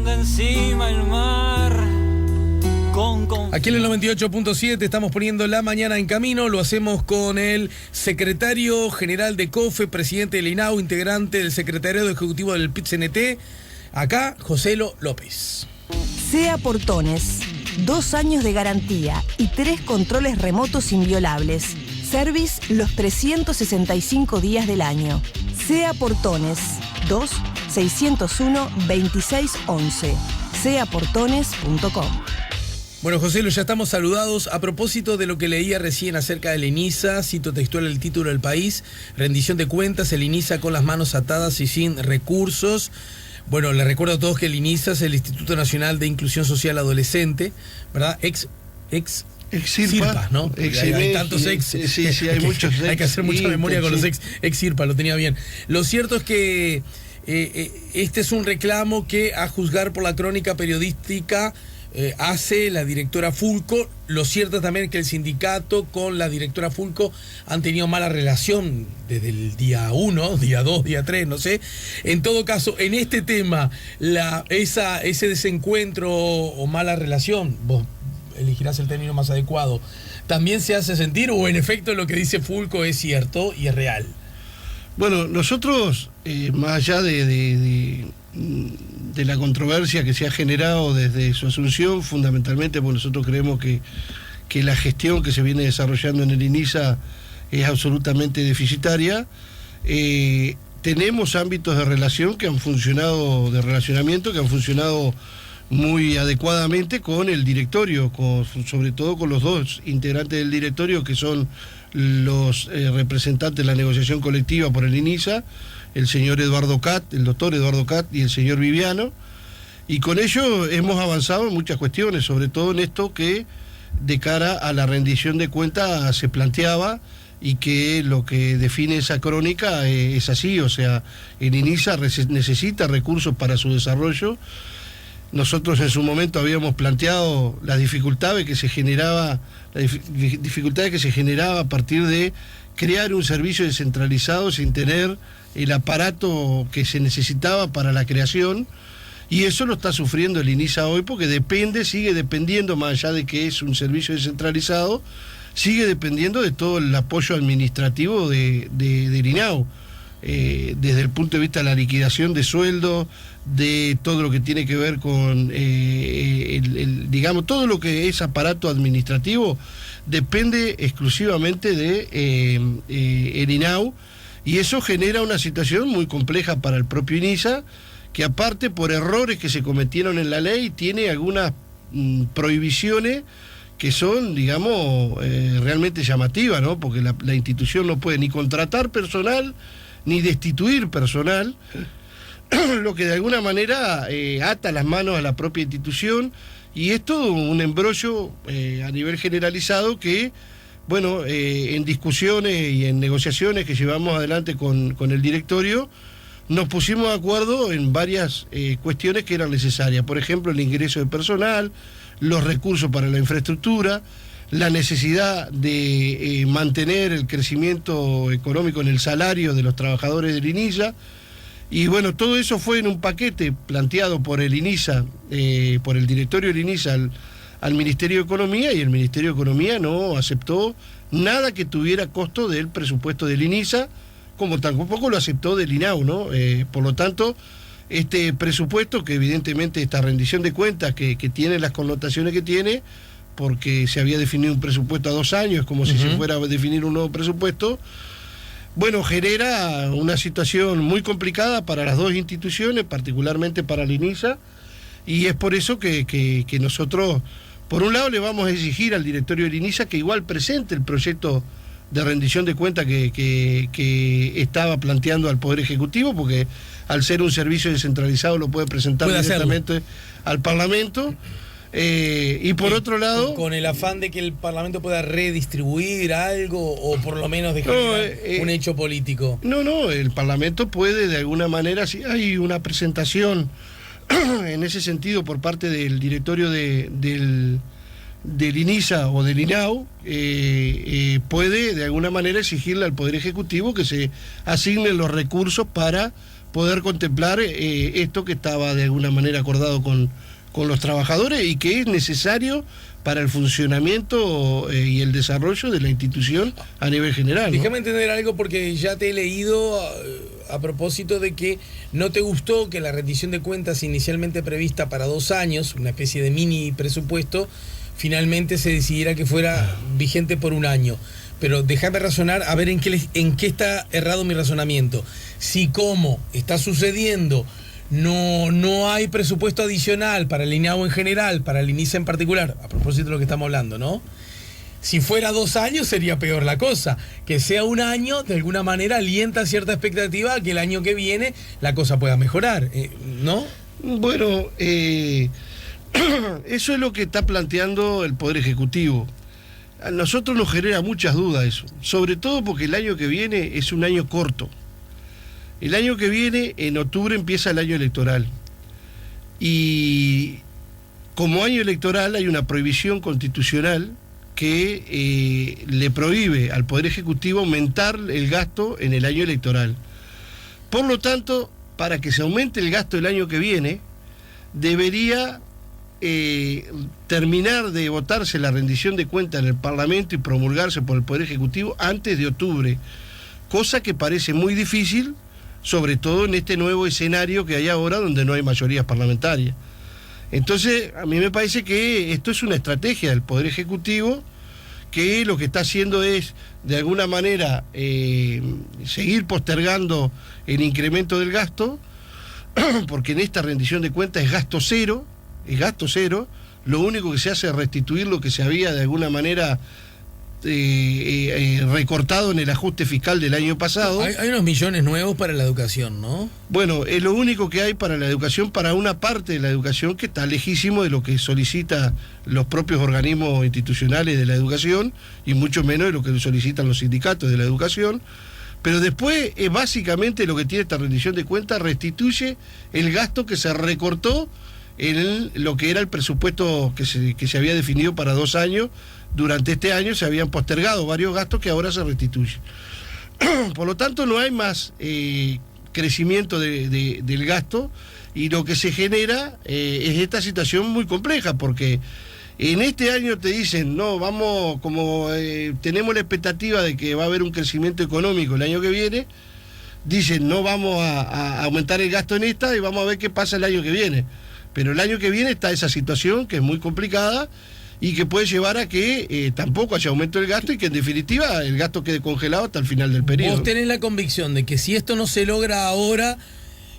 manda encima el mar. Aquí en el 98.7 estamos poniendo la mañana en camino. Lo hacemos con el secretario general de COFE, presidente del INAU, integrante del secretariado ejecutivo del PIT-CNT. Acá, Joselo López. SEA Portones, 2 años de garantía y 3 controles remotos inviolables. Service los 365 días del año. SEA Portones, 2-601-2611. seaportones.com. Bueno, Joselo, ya estamos saludados. A propósito de lo que leía recién acerca del INISA, cito textual el título del país: rendición de cuentas, el INISA con las manos atadas y sin recursos. Bueno, les recuerdo a todos que el INISA es el Instituto Nacional de Inclusión Social Adolescente, ¿verdad? Ex CIRPA, ¿no? Hay tantos ex. Sí, hay muchos ex. Hay que hacer mucha memoria con los ex CIRPA, lo tenía bien. Lo cierto es que este es un reclamo que, a juzgar por la crónica periodística, hace la directora Fulco. Lo cierto también es que el sindicato con la directora Fulco han tenido mala relación desde el día 1, día 2, día 3, no sé. En todo caso, en este tema, ese desencuentro o mala relación, vos elegirás el término más adecuado, ¿también se hace sentir o en efecto lo que dice Fulco es cierto y es real? Bueno, nosotros, más allá de la controversia que se ha generado desde su asunción, fundamentalmente porque nosotros creemos que la gestión que se viene desarrollando en el INISA es absolutamente deficitaria, tenemos ámbitos de relación que han funcionado, de relacionamiento, que han funcionado muy adecuadamente con el directorio, sobre todo con los dos integrantes del directorio, que son los representantes de la negociación colectiva por el INISA, el señor Eduardo Cat, el doctor Eduardo Cat y el señor Viviano, y con ello hemos avanzado en muchas cuestiones, sobre todo en esto que de cara a la rendición de cuentas se planteaba, y que lo que define esa crónica es así, o sea, el INISA necesita recursos para su desarrollo. Nosotros en su momento habíamos planteado las dificultades que se generaba, a partir de crear un servicio descentralizado sin tener el aparato que se necesitaba para la creación, y eso lo está sufriendo el INISA hoy, porque sigue dependiendo, más allá de que es un servicio descentralizado, sigue dependiendo de todo el apoyo administrativo del INAU, desde el punto de vista de la liquidación de sueldo, de todo lo que tiene que ver con digamos, todo lo que es aparato administrativo depende exclusivamente de el INAU, y eso genera una situación muy compleja para el propio INISA, que aparte, por errores que se cometieron en la ley, tiene algunas prohibiciones que son, digamos, realmente llamativas, ¿no? Porque la institución no puede ni contratar personal ni destituir personal, lo que de alguna manera ata las manos a la propia institución, y es todo un embrollo a nivel generalizado que, bueno, en discusiones y en negociaciones que llevamos adelante con el directorio, nos pusimos de acuerdo en varias cuestiones que eran necesarias. Por ejemplo, el ingreso de personal, los recursos para la infraestructura, la necesidad de mantener el crecimiento económico en el salario de los trabajadores del INISA. Y bueno, todo eso fue en un paquete planteado por el INISA, por el directorio del INISA al Ministerio de Economía, y el Ministerio de Economía no aceptó nada que tuviera costo del presupuesto del INISA, como tampoco lo aceptó del INAU, ¿no? Por lo tanto, este presupuesto, que evidentemente esta rendición de cuentas que tiene las connotaciones que tiene, porque se había definido un presupuesto a 2 años, como si se fuera a definir un nuevo presupuesto, bueno, genera una situación muy complicada para las dos instituciones, particularmente para el INISA, y es por eso que nosotros, por un lado, le vamos a exigir al directorio del INISA que igual presente el proyecto de rendición de cuentas que estaba planteando al Poder Ejecutivo, porque al ser un servicio descentralizado lo puede presentar directamente al Parlamento. Y por otro lado, con el afán de que el Parlamento pueda redistribuir algo, o por lo menos dejar un hecho político. No, el Parlamento puede, de alguna manera, si hay una presentación en ese sentido por parte del directorio del INISA o del INAU, puede de alguna manera exigirle al Poder Ejecutivo que se asignen los recursos para poder contemplar esto que estaba de alguna manera acordado con los trabajadores y que es necesario para el funcionamiento y el desarrollo de la institución a nivel general, ¿no? Déjame entender algo porque ya te he leído a propósito de que no te gustó que la rendición de cuentas inicialmente prevista para 2 años, una especie de mini presupuesto, finalmente se decidiera que fuera vigente por 1 año. Pero déjame razonar a ver en qué está errado mi razonamiento. Si como está sucediendo no hay presupuesto adicional para el INAO en general, para el INISA en particular, a propósito de lo que estamos hablando, ¿no? Si fuera 2 años sería peor la cosa. Que sea 1 año, de alguna manera alienta cierta expectativa a que el año que viene la cosa pueda mejorar, ¿no? Bueno, eso es lo que está planteando el Poder Ejecutivo. A nosotros nos genera muchas dudas eso, sobre todo porque el año que viene es un año corto. El año que viene, en octubre, empieza el año electoral. Y como año electoral hay una prohibición constitucional que le prohíbe al Poder Ejecutivo aumentar el gasto en el año electoral. Por lo tanto, para que se aumente el gasto el año que viene, debería terminar de votarse la rendición de cuentas en el Parlamento y promulgarse por el Poder Ejecutivo antes de octubre, cosa que parece muy difícil, sobre todo en este nuevo escenario que hay ahora donde no hay mayorías parlamentarias. Entonces, a mí me parece que esto es una estrategia del Poder Ejecutivo que lo que está haciendo es, de alguna manera, seguir postergando el incremento del gasto, porque en esta rendición de cuentas es gasto cero, lo único que se hace es restituir lo que se había de alguna manera recortado en el ajuste fiscal del año pasado. Hay unos millones nuevos para la educación, ¿no? Bueno, es lo único que hay para la educación, para una parte de la educación que está lejísimo de lo que solicitan los propios organismos institucionales de la educación y mucho menos de lo que solicitan los sindicatos de la educación. Pero después, básicamente lo que tiene esta rendición de cuentas restituye el gasto que se recortó en lo que era el presupuesto que se había definido para 2 años. Durante este año se habían postergado varios gastos que ahora se restituyen. Por lo tanto, no hay más crecimiento del gasto y lo que se genera es esta situación muy compleja, porque en este año te dicen, no, vamos, como tenemos la expectativa de que va a haber un crecimiento económico el año que viene, dicen, no vamos a aumentar el gasto en esta y vamos a ver qué pasa el año que viene. Pero el año que viene está esa situación que es muy complicada y que puede llevar a que tampoco haya aumento del gasto y que en definitiva el gasto quede congelado hasta el final del periodo. ¿Vos tenés la convicción de que si esto no se logra ahora,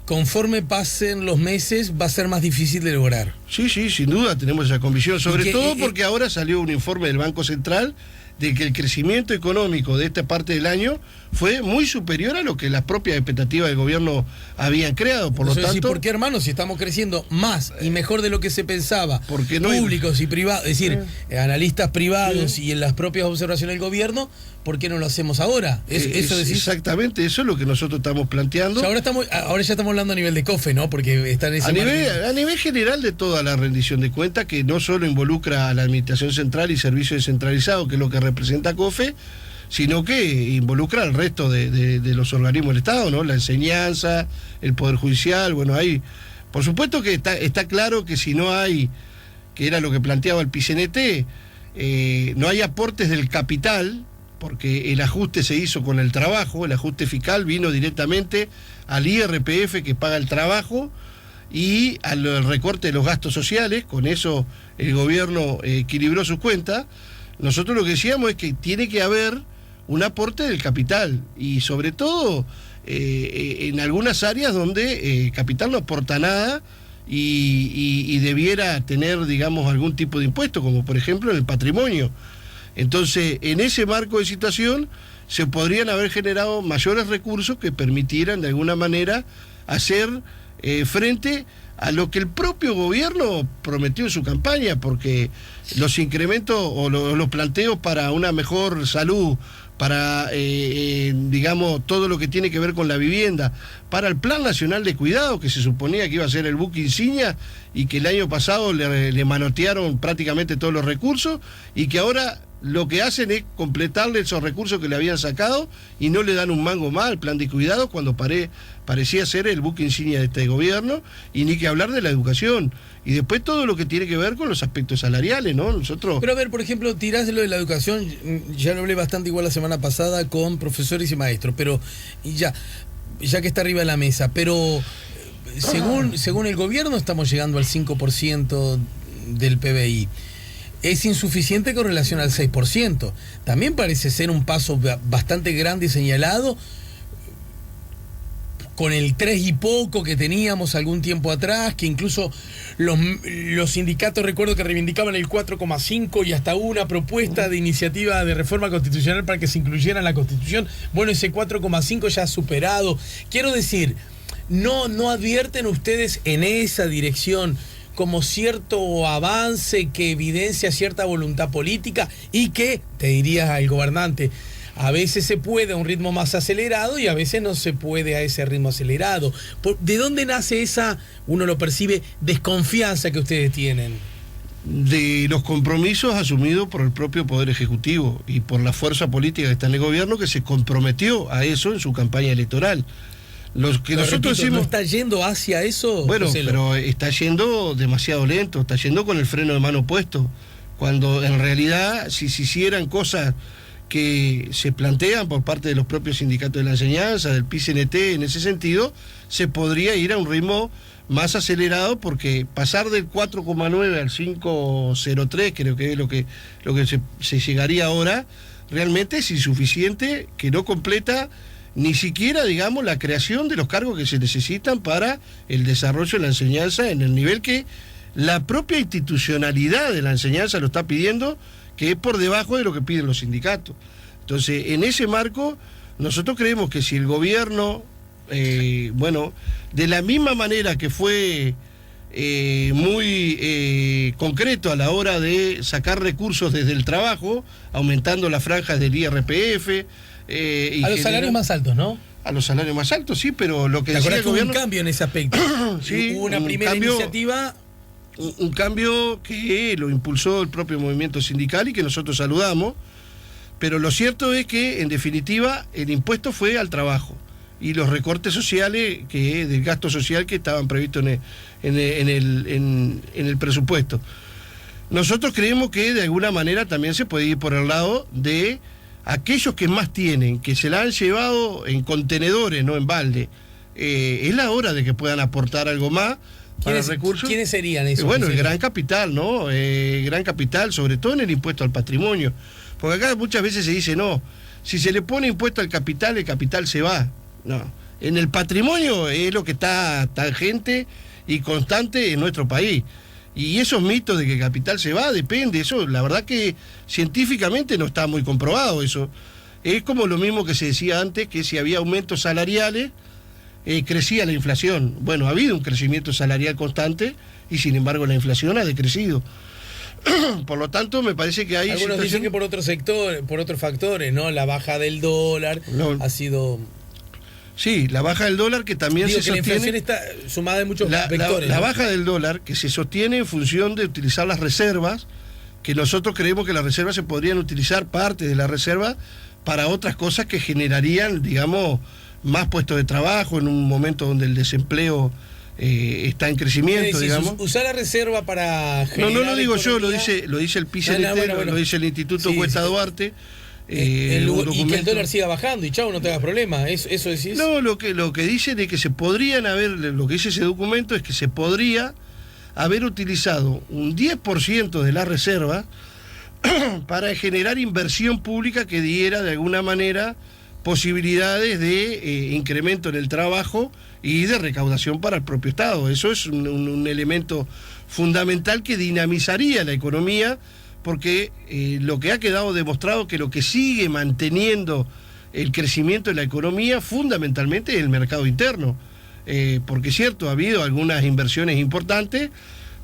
conforme pasen los meses va a ser más difícil de lograr? Sí, sin duda tenemos esa convicción, sobre todo porque ahora salió un informe del Banco Central de que el crecimiento económico de esta parte del año fue muy superior a lo que las propias expectativas del gobierno habían creado. Por lo tanto, ¿por qué, hermano, si estamos creciendo más y mejor de lo que se pensaba, porque no públicos y privados, es decir, analistas privados y en las propias observaciones del gobierno, ¿por qué no lo hacemos ahora? Exactamente, eso es lo que nosotros estamos planteando. O sea, ahora ya estamos hablando a nivel de COFE, ¿no? Porque está en ese a nivel general de toda la rendición de cuentas, que no solo involucra a la Administración Central y Servicios Descentralizados, que es lo que representa COFE, sino que involucra al resto de los organismos del Estado, ¿no? La enseñanza, el Poder Judicial, bueno, ahí, por supuesto que está claro que si no hay, que era lo que planteaba el PICNT, no hay aportes del capital, porque el ajuste se hizo con el trabajo, el ajuste fiscal vino directamente al IRPF que paga el trabajo y al recorte de los gastos sociales, con eso el gobierno equilibró sus cuentas. Nosotros lo que decíamos es que tiene que haber un aporte del capital y sobre todo en algunas áreas donde el capital no aporta nada y debiera tener, digamos, algún tipo de impuesto, como por ejemplo en el patrimonio. Entonces, en ese marco de situación se podrían haber generado mayores recursos que permitieran de alguna manera hacer frente a lo que el propio gobierno prometió en su campaña, porque los incrementos o los planteos para una mejor salud, para, digamos, todo lo que tiene que ver con la vivienda, para el Plan Nacional de Cuidado, que se suponía que iba a ser el buque insignia y que el año pasado le manotearon prácticamente todos los recursos y que ahora lo que hacen es completarle esos recursos que le habían sacado y no le dan un mango más al plan de cuidados cuando parecía ser el buque insignia de este gobierno, y ni que hablar de la educación. Y después todo lo que tiene que ver con los aspectos salariales, ¿no? Nosotros... Pero a ver, por ejemplo, tirás lo de la educación, ya lo hablé bastante igual la semana pasada con profesores y maestros, pero ya que está arriba de la mesa, pero según el gobierno estamos llegando al 5% del PBI. Es insuficiente con relación al 6%. También parece ser un paso bastante grande y señalado, con el 3 y poco que teníamos algún tiempo atrás, que incluso los sindicatos, recuerdo que reivindicaban el 4,5 y hasta una propuesta de iniciativa de reforma constitucional para que se incluyera en la Constitución. Bueno, ese 4,5 ya ha superado. Quiero decir, ¿no advierten ustedes en esa dirección como cierto avance que evidencia cierta voluntad política y que, te diría al gobernante, a veces se puede a un ritmo más acelerado y a veces no se puede a ese ritmo acelerado? ¿De dónde nace esa, uno lo percibe, desconfianza que ustedes tienen? De los compromisos asumidos por el propio Poder Ejecutivo y por la fuerza política que está en el gobierno, que se comprometió a eso en su campaña electoral. Los que nosotros decimos, ¿no está yendo hacia eso? Bueno, José, pero está yendo demasiado lento, está yendo con el freno de mano puesto, cuando en realidad si se hicieran cosas que se plantean por parte de los propios sindicatos de la enseñanza, del PICNT, en ese sentido, se podría ir a un ritmo más acelerado, porque pasar del 4,9 al 5,03, creo que es lo que se llegaría ahora, realmente es insuficiente, que no completa ni siquiera, digamos, la creación de los cargos que se necesitan para el desarrollo de la enseñanza en el nivel que la propia institucionalidad de la enseñanza lo está pidiendo, que es por debajo de lo que piden los sindicatos. Entonces, en ese marco, nosotros creemos que si el gobierno, de la misma manera que fue muy concreto a la hora de sacar recursos desde el trabajo, aumentando las franjas del IRPF, a los salarios más altos, ¿no? A los salarios más altos, sí, pero lo que decía el gobierno... Hubo un cambio en ese aspecto. Sí, hubo una primera iniciativa... Un cambio que lo impulsó el propio movimiento sindical y que nosotros saludamos, pero lo cierto es que, en definitiva, el impuesto fue al trabajo y los recortes sociales del gasto social que estaban previstos en el presupuesto. Nosotros creemos que de alguna manera también se puede ir por el lado de aquellos que más tienen, que se la han llevado en contenedores, no en balde. Es la hora de que puedan aportar algo más para recursos. ¿Quiénes serían esos? Bueno, el gran capital, ¿no? Gran capital, sobre todo en el impuesto al patrimonio. Porque acá muchas veces se dice, no, si se le pone impuesto al capital, el capital se va. No, en el patrimonio es lo que está tangente y constante en nuestro país. Y esos mitos de que el capital se va, depende, eso la verdad que científicamente no está muy comprobado eso. Es como lo mismo que se decía antes, que si había aumentos salariales, crecía la inflación. Bueno, ha habido un crecimiento salarial constante y sin embargo la inflación ha decrecido. Por lo tanto, me parece que hay... Algunos dicen que por otro sector, por otros factores, ¿no? La baja del dólar ha sido... Sí, la baja del dólar que también se sostiene... La inflación está sumada de muchos vectores. La baja del dólar que se sostiene en función de utilizar las reservas, que nosotros creemos que las reservas se podrían utilizar, parte de la reserva, para otras cosas que generarían, digamos, más puestos de trabajo en un momento donde el desempleo está en crecimiento, digamos. Usar la reserva para generar... No lo digo yo, lo dice el PICNT, lo dice el Instituto Cuesta Duarte. Y que el dólar siga bajando y chau, no te hagas problema, eso decís. No, lo que dice de que se podrían haber, lo que dice ese documento es que se podría haber utilizado un 10% de la reserva para generar inversión pública que diera de alguna manera posibilidades de incremento en el trabajo y de recaudación para el propio Estado. Eso es un elemento fundamental que dinamizaría la economía, porque lo que ha quedado demostrado que lo que sigue manteniendo el crecimiento de la economía fundamentalmente es el mercado interno, porque es cierto, ha habido algunas inversiones importantes,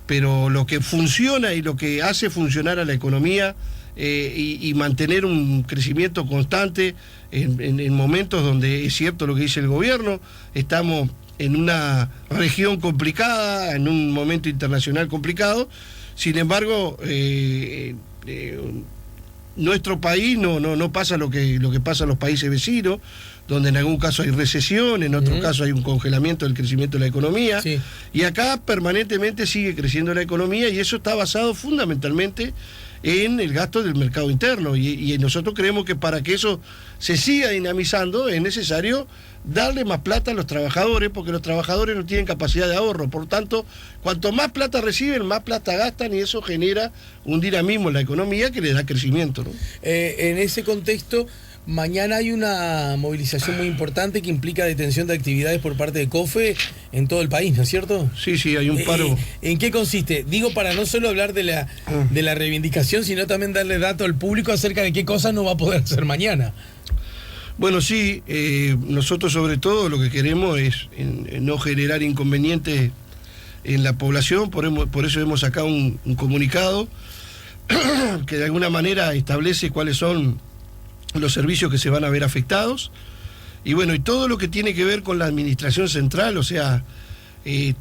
pero lo que funciona y lo que hace funcionar a la economía y mantener un crecimiento constante en momentos donde es cierto lo que dice el gobierno, estamos en una región complicada, en un momento internacional complicado. Sin embargo, nuestro país no pasa lo que pasa en los países vecinos, donde en algún caso hay recesión, en otro caso hay un congelamiento del crecimiento de la economía, Sí. y acá permanentemente sigue creciendo la economía, y eso está basado fundamentalmente en el gasto del mercado interno, y nosotros creemos que para que eso se siga dinamizando es necesario darle más plata a los trabajadores, porque los trabajadores no tienen capacidad de ahorro. Por tanto, cuanto más plata reciben, más plata gastan, y eso genera un dinamismo en la economía que les da crecimiento, ¿no? En ese contexto, mañana hay una movilización muy importante que implica detención de actividades por parte de COFE en todo el país, ¿no es cierto? Sí, hay un paro. ¿En qué consiste? Digo, para no solo hablar de la reivindicación, sino también darle dato al público acerca de qué cosas no va a poder hacer mañana. Bueno, sí, nosotros sobre todo lo que queremos es no generar inconvenientes en la población, por eso hemos sacado un comunicado que de alguna manera establece cuáles son los servicios que se van a ver afectados, y bueno, y todo lo que tiene que ver con la administración central, o sea,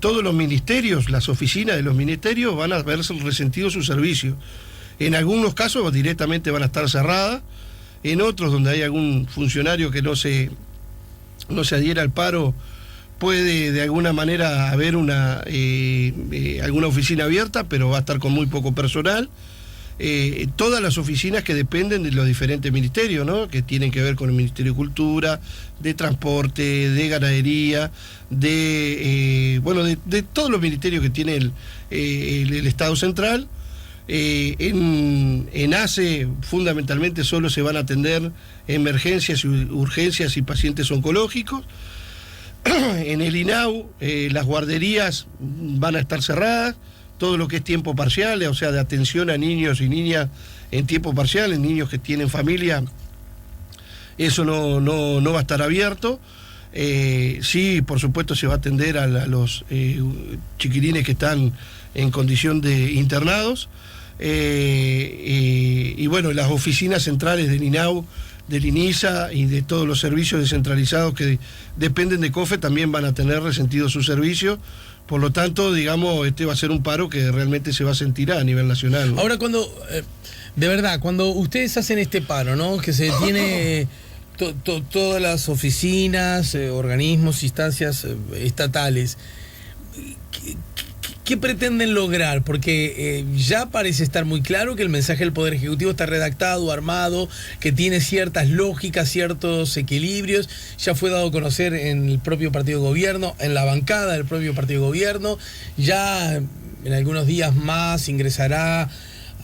todos los ministerios, las oficinas de los ministerios van a verse resentidos sus servicios. En algunos casos directamente van a estar cerradas, en otros donde hay algún funcionario que no se adhiera al paro, puede de alguna manera haber alguna oficina abierta, pero va a estar con muy poco personal. Todas las oficinas que dependen de los diferentes ministerios, ¿no? Que tienen que ver con el Ministerio de Cultura, de Transporte, de Ganadería, de todos los ministerios que tiene el Estado Central. En ACE fundamentalmente solo se van a atender emergencias, urgencias y pacientes oncológicos. En el INAU las guarderías van a estar cerradas, todo lo que es tiempo parcial, o sea, de atención a niños y niñas en tiempo parcial, en niños que tienen familia, eso no va a estar abierto. Sí, por supuesto se va a atender a los chiquilines que están en condición de internados. Y bueno, las oficinas centrales del INAU, del INISA y de todos los servicios descentralizados que dependen de COFE también van a tener resentido su servicio. Por lo tanto, digamos, este va a ser un paro que realmente se va a sentir a nivel nacional, ¿no? Ahora, de verdad, cuando ustedes hacen este paro, ¿no? Que se detiene todas las oficinas, organismos, instancias estatales, ¿qué pretenden lograr? Porque ya parece estar muy claro que el mensaje del Poder Ejecutivo está redactado, armado, que tiene ciertas lógicas, ciertos equilibrios. Ya fue dado a conocer en el propio partido de gobierno, en la bancada del propio partido de gobierno. Ya en algunos días más ingresará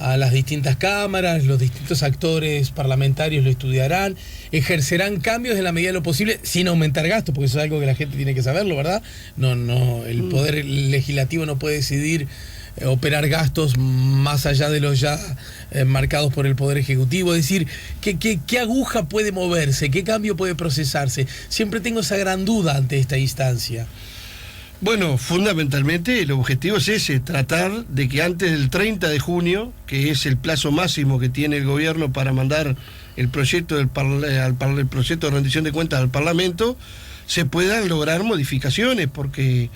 a las distintas cámaras, los distintos actores parlamentarios lo estudiarán, ejercerán cambios en la medida de lo posible, sin aumentar gastos, porque eso es algo que la gente tiene que saberlo, ¿verdad? No, el Poder Legislativo no puede decidir operar gastos más allá de los ya marcados por el Poder Ejecutivo. Es decir, ¿qué aguja puede moverse? ¿Qué cambio puede procesarse? Siempre tengo esa gran duda ante esta instancia. Bueno, fundamentalmente el objetivo es ese, tratar de que antes del 30 de junio, que es el plazo máximo que tiene el gobierno para mandar el proyecto el proyecto de rendición de cuentas al Parlamento, se puedan lograr modificaciones, porque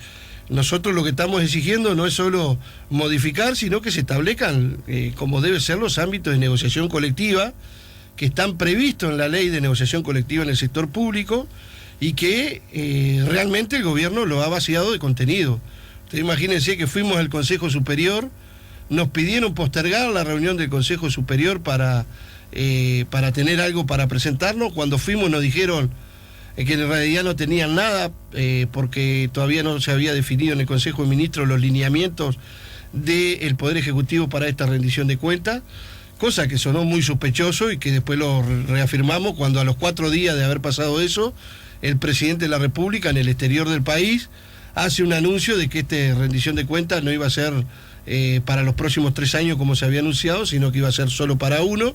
nosotros lo que estamos exigiendo no es solo modificar, sino que se establezcan como deben ser los ámbitos de negociación colectiva que están previstos en la ley de negociación colectiva en el sector público, y que realmente el gobierno lo ha vaciado de contenido. Ustedes imagínense que fuimos al Consejo Superior, nos pidieron postergar la reunión del Consejo Superior para tener algo para presentarnos. Cuando fuimos nos dijeron que en realidad no tenían nada, porque todavía no se había definido en el Consejo de Ministros los lineamientos del Poder Ejecutivo para esta rendición de cuentas, cosa que sonó muy sospechoso y que después lo reafirmamos cuando a los 4 días de haber pasado eso, el presidente de la República en el exterior del país hace un anuncio de que esta rendición de cuentas no iba a ser para los próximos 3 años como se había anunciado, sino que iba a ser solo para 1.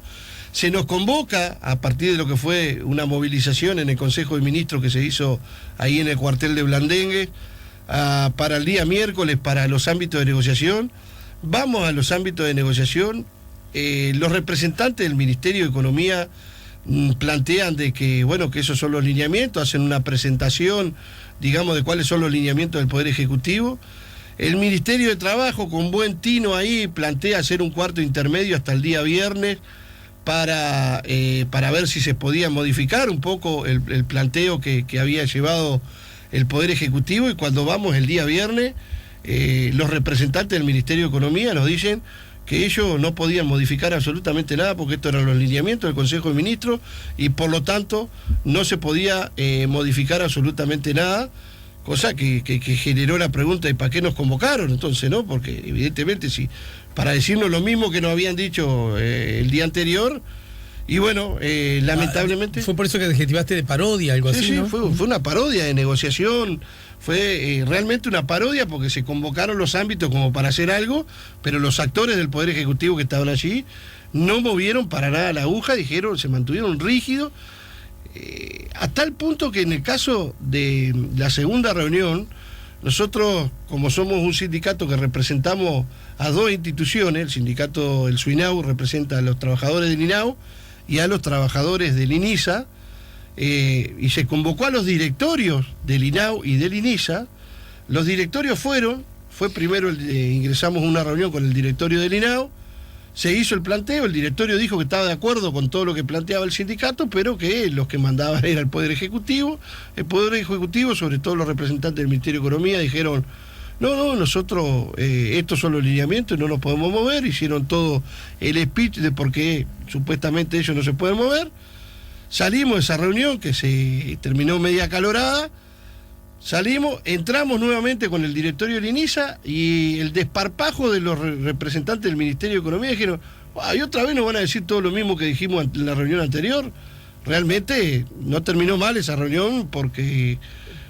Se nos convoca, a partir de lo que fue una movilización en el Consejo de Ministros que se hizo ahí en el cuartel de Blandengue, para el día miércoles para los ámbitos de negociación. Vamos a los ámbitos de negociación. Los representantes del Ministerio de Economía plantean de que, bueno, que esos son los lineamientos, hacen una presentación, digamos, de cuáles son los lineamientos del Poder Ejecutivo. El Ministerio de Trabajo, con buen tino ahí, plantea hacer un cuarto intermedio hasta el día viernes para ver si se podía modificar un poco el planteo que había llevado el Poder Ejecutivo, y cuando vamos el día viernes, los representantes del Ministerio de Economía nos dicen que ellos no podían modificar absolutamente nada porque estos eran los lineamientos del Consejo de Ministros y por lo tanto no se podía modificar absolutamente nada, cosa que generó la pregunta de ¿para qué nos convocaron entonces, no? Porque evidentemente sí, para decirnos lo mismo que nos habían dicho el día anterior. Y bueno, lamentablemente... Fue por eso que adjetivaste de parodia, algo así, ¿no? Fue una parodia de negociación, fue realmente una parodia porque se convocaron los ámbitos como para hacer algo, pero los actores del Poder Ejecutivo que estaban allí no movieron para nada la aguja, se mantuvieron rígidos, a tal punto que en el caso de la segunda reunión, nosotros, como somos un sindicato que representamos a dos instituciones, el sindicato, el SUINAU, representa a los trabajadores del INAU, y a los trabajadores del INISA, y se convocó a los directorios del INAU y del INISA. Los directorios fue primero, ingresamos a una reunión con el directorio del INAU, se hizo el planteo, el directorio dijo que estaba de acuerdo con todo lo que planteaba el sindicato, pero que los que mandaban era el Poder Ejecutivo. El Poder Ejecutivo, sobre todo los representantes del Ministerio de Economía, dijeron: no, nosotros, estos son los lineamientos y no nos podemos mover. Hicieron todo el speech de por qué supuestamente ellos no se pueden mover. Salimos de esa reunión que se terminó media acalorada, entramos nuevamente con el directorio del INISA y el desparpajo de los representantes del Ministerio de Economía dijeron: y otra vez nos van a decir todo lo mismo que dijimos en la reunión anterior. Realmente no terminó mal esa reunión porque...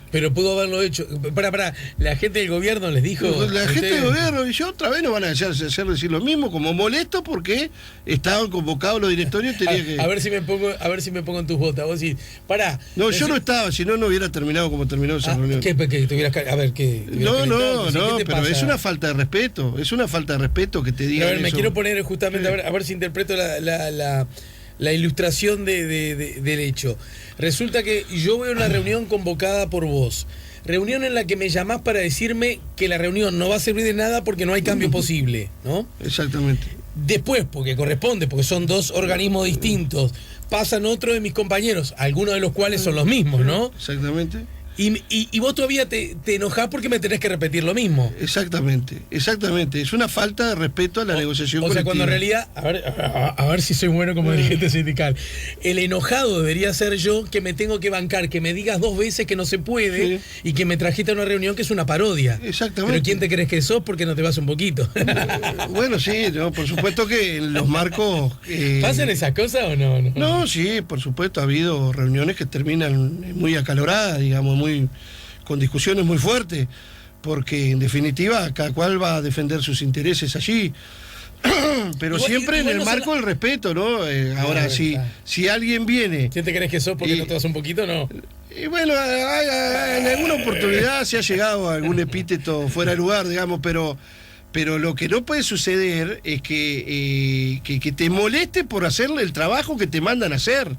Pero pudo haberlo hecho. Para, la gente del gobierno les dijo... La gente del gobierno dice: otra vez nos van a hacer decir lo mismo, como molesto porque estaban convocados los directorios. A ver si me pongo en tus botas. Vos decís, No, yo no estaba, si no, no hubiera terminado como terminó esa reunión. Pero es una falta de respeto. Es una falta de respeto que te digan. A ver, me quiero poner justamente, a ver si interpreto la ilustración del hecho. Resulta que yo veo una reunión convocada por vos, reunión en la que me llamás para decirme que la reunión no va a servir de nada porque no hay cambio posible, ¿no? Exactamente. Después, porque corresponde, porque son dos organismos distintos, pasan otros de mis compañeros, algunos de los cuales son los mismos, ¿no? Exactamente. Y vos todavía te enojás porque me tenés que repetir lo mismo. Exactamente. Es una falta de respeto a la negociación colectiva. O sea, cuando en realidad, a ver si soy bueno como dirigente sindical, el enojado debería ser yo, que me tengo que bancar, que me digas 2 veces que no se puede, y que me trajiste a una reunión que es una parodia. Exactamente. Pero ¿quién te crees que sos? Porque no te vas un poquito. Bueno, sí, no, por supuesto que en los marcos... ¿Pasan esas cosas o no? No, sí, por supuesto, ha habido reuniones que terminan muy acaloradas, digamos, con discusiones muy fuertes, porque en definitiva cada cual va a defender sus intereses allí, pero siempre en el marco del respeto, ¿no? Ahora, si alguien viene... ¿Quién te crees que sos porque no te vas un poquito, no? Y bueno, en alguna oportunidad se ha llegado a algún epíteto fuera de lugar, digamos, pero lo que no puede suceder es que te moleste por hacerle el trabajo que te mandan a hacer.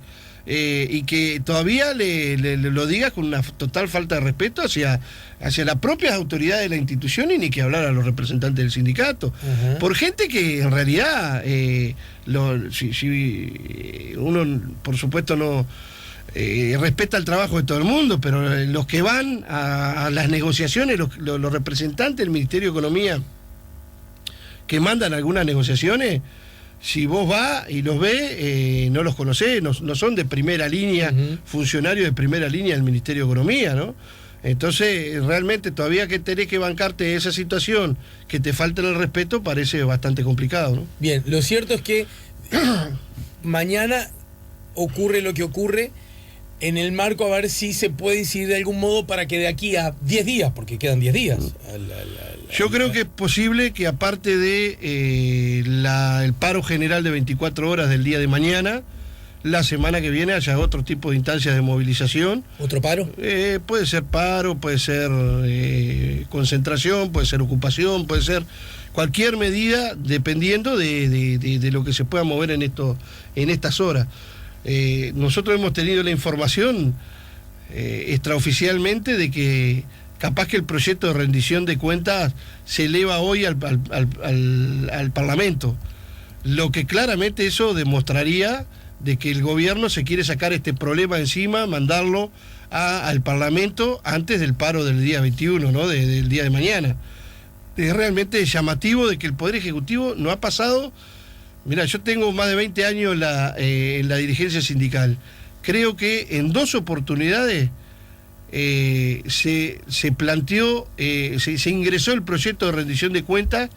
Y que todavía lo digas con una total falta de respeto hacia las propias autoridades de la institución, y ni que hablar a los representantes del sindicato. Uh-huh. Por gente que en realidad, si uno por supuesto no respeta el trabajo de todo el mundo, pero los que van a las negociaciones, los representantes del Ministerio de Economía que mandan algunas negociaciones, si vos vas y los ves, no los conocés, no son de primera línea, funcionarios de primera línea del Ministerio de Economía, ¿no? Entonces, realmente todavía que tenés que bancarte esa situación, que te falta el respeto, parece bastante complicado, ¿no? Bien, lo cierto es que mañana ocurre lo que ocurre, en el marco a ver si se puede incidir de algún modo para que de aquí a 10 días, porque quedan 10 días. Yo creo que es posible que aparte de el paro general de 24 horas del día de mañana, la semana que viene haya otro tipo de instancias de movilización. ¿Otro paro? Puede ser paro, puede ser concentración, puede ser ocupación, puede ser cualquier medida dependiendo de lo que se pueda mover en estas horas. Nosotros hemos tenido la información extraoficialmente de que capaz que el proyecto de rendición de cuentas se eleva hoy al Parlamento. lo que claramente eso demostraría de que el gobierno se quiere sacar este problema encima, mandarlo al Parlamento antes del paro del día 21, ¿no? Del día de mañana. Es realmente llamativo de que el Poder Ejecutivo no ha pasado. Mira, yo tengo más de 20 años en la dirigencia sindical. Creo que en 2 oportunidades se planteó, se ingresó el proyecto de rendición de cuentas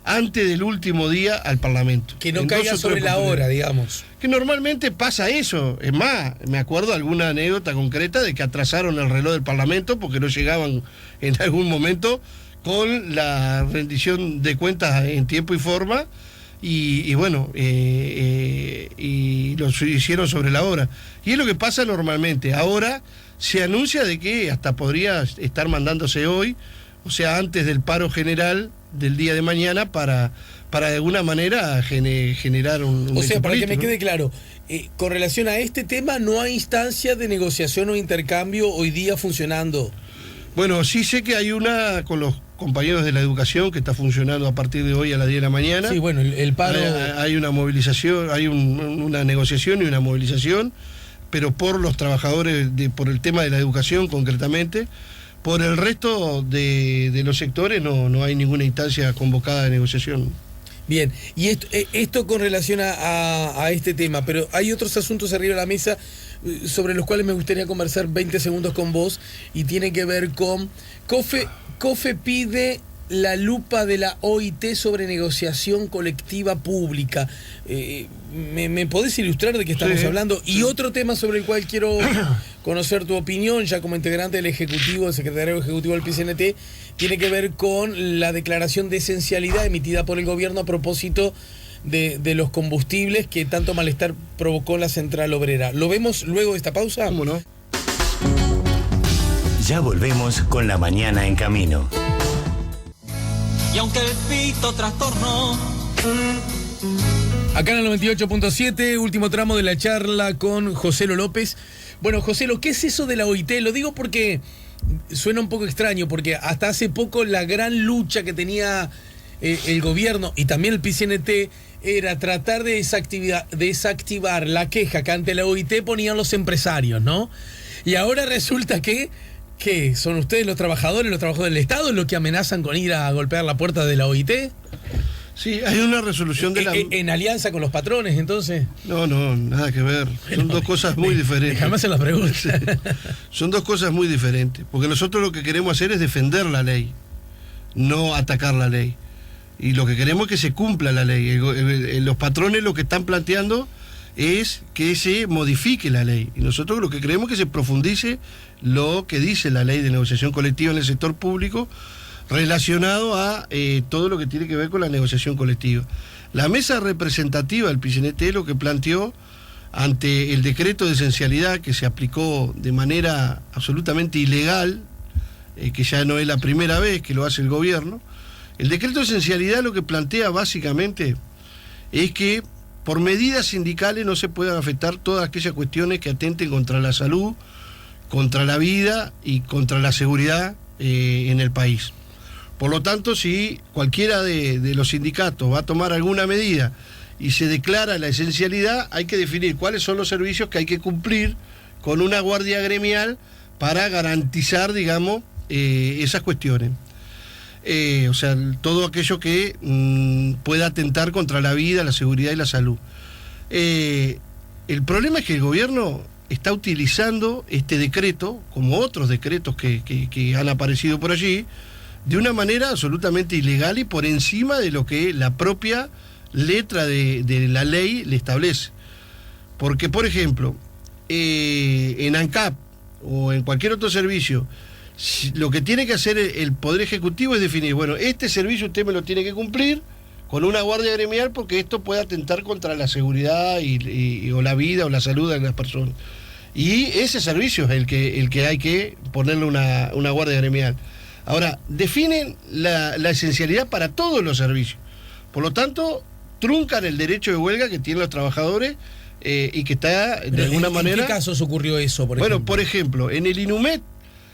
antes del último día al Parlamento. Que no caiga sobre la hora, digamos. Que normalmente pasa eso. Es más, me acuerdo alguna anécdota concreta de que atrasaron el reloj del Parlamento porque no llegaban en algún momento con la rendición de cuentas en tiempo y forma, y bueno, y lo hicieron sobre la hora. Y es lo que pasa normalmente. Ahora se anuncia de que hasta podría estar mandándose hoy, o sea, antes del paro general del día de mañana, para de alguna manera generar un o sea, para político, que me ¿no? quede claro, con relación a este tema no hay instancia de negociación o intercambio hoy día funcionando. Bueno, sí sé que hay una con los compañeros de la educación que está funcionando a partir de hoy a las 10 de la mañana. Sí, bueno, el paro... Hay una movilización, hay una negociación y una movilización, pero por los trabajadores, por el tema de la educación concretamente. Por el resto de los sectores no hay ninguna instancia convocada de negociación. Bien, y esto con relación a este tema, pero hay otros asuntos arriba de la mesa sobre los cuales me gustaría conversar 20 segundos con vos, y tiene que ver con... COFE pide la lupa de la OIT sobre negociación colectiva pública. ¿Me podés ilustrar de qué estamos hablando? Y otro tema sobre el cual quiero conocer tu opinión, ya como integrante del Ejecutivo, del Secretario Ejecutivo del PCNT, tiene que ver con la declaración de esencialidad emitida por el gobierno a propósito de los combustibles que tanto malestar provocó en la central obrera. ¿Lo vemos luego de esta pausa? ¿Cómo no? Ya volvemos con La Mañana en Camino. Y aunque el pito trastornó, Acá en el 98.7, último tramo de la charla con Joselo López. Bueno, Joselo, ¿qué es eso de la OIT? Lo digo porque suena un poco extraño, porque hasta hace poco la gran lucha que tenía el gobierno y también el PCNT era tratar de desactivar la queja que ante la OIT ponían los empresarios, ¿no? Y ahora resulta que ¿son ustedes los trabajadores del Estado los que amenazan con ir a golpear la puerta de la OIT? Sí, hay una resolución de la... ¿En alianza con los patrones, entonces? No, nada que ver. Son dos cosas muy diferentes. Jamás se las pregunto. Sí. Son dos cosas muy diferentes. Porque nosotros lo que queremos hacer es defender la ley, no atacar la ley. Y lo que queremos es que se cumpla la ley. Los patrones lo que están planteando es que se modifique la ley. Y nosotros lo que creemos es que se profundice lo que dice la ley de negociación colectiva en el sector público, relacionado a todo lo que tiene que ver con la negociación colectiva. La mesa representativa del PCNT lo que planteó ante el decreto de esencialidad que se aplicó de manera absolutamente ilegal, que ya no es la primera vez que lo hace el gobierno, el decreto de esencialidad lo que plantea básicamente es que por medidas sindicales no se puedan afectar todas aquellas cuestiones que atenten contra la salud, contra la vida y contra la seguridad en el país. Por lo tanto, si cualquiera de los sindicatos va a tomar alguna medida y se declara la esencialidad, hay que definir cuáles son los servicios que hay que cumplir con una guardia gremial para garantizar, digamos, esas cuestiones. O sea, todo aquello que pueda atentar contra la vida, la seguridad y la salud. El problema es que el gobierno está utilizando este decreto, como otros decretos que han aparecido por allí, de una manera absolutamente ilegal y por encima de lo que la propia letra de la ley le establece. Porque, por ejemplo, en ANCAP o en cualquier otro servicio, lo que tiene que hacer el Poder Ejecutivo es definir, bueno, este servicio usted me lo tiene que cumplir con una guardia gremial porque esto puede atentar contra la seguridad o la vida o la salud de las personas. Y ese servicio es el que hay que ponerle una guardia gremial. Ahora, definen la esencialidad para todos los servicios. Por lo tanto, truncan el derecho de huelga que tienen los trabajadores y que está, de alguna manera... ¿En qué casos ocurrió eso, por ejemplo? Bueno, por ejemplo, en el INUMED